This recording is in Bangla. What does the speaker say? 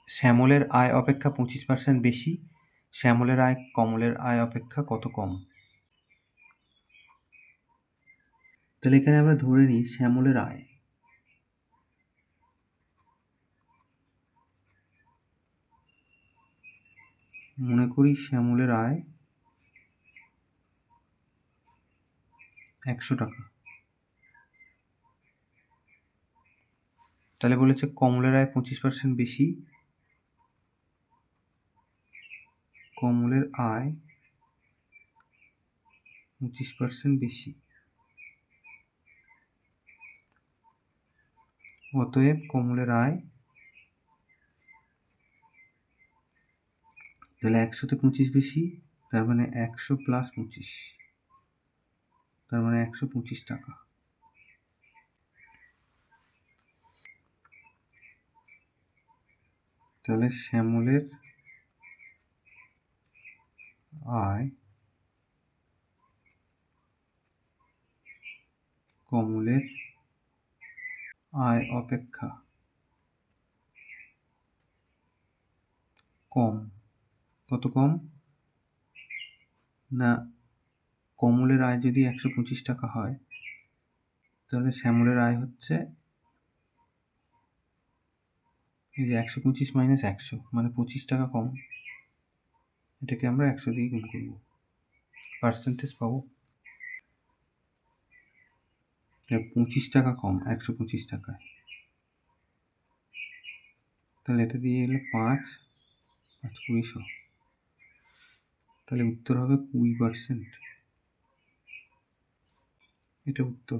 শ্যামলের আয় অপেক্ষা 25% বেশি। শ্যামলের আয় কমলের আয় অপেক্ষা কত কম? তাহলে এখানে আমরা ধরে নিই শ্যামলের আয় মনে করি শ্যামলের আয় 100 টাকা। তাহলে বলেছে কমলের আয় 25% বেশি, কমলের আয় 25% বেশি, অতএব কমলের আয়, তাহলে 100-তে 25 বেশি, তার মানে 100 + 25, তার মানে 125 টাকা। তাহলে শ্যামলের আয় কমলের আয় অপেক্ষা কম। কত কম? না, কমলের আয় যদি 125 টাকা হয় তাহলে শ্যামলের আয় হচ্ছে এই যে 125 - 100 মানে 25 টাকা কম। এটাকে আমরা 100 দিয়ে গুণ করব, পার্সেন্টেজ পাবো। 25 টাকা কম 125 টাকায়, তাহলে এটা দিয়ে এলে 5 5 20 তাহলে উত্তর হবে 20%। এটা উত্তর।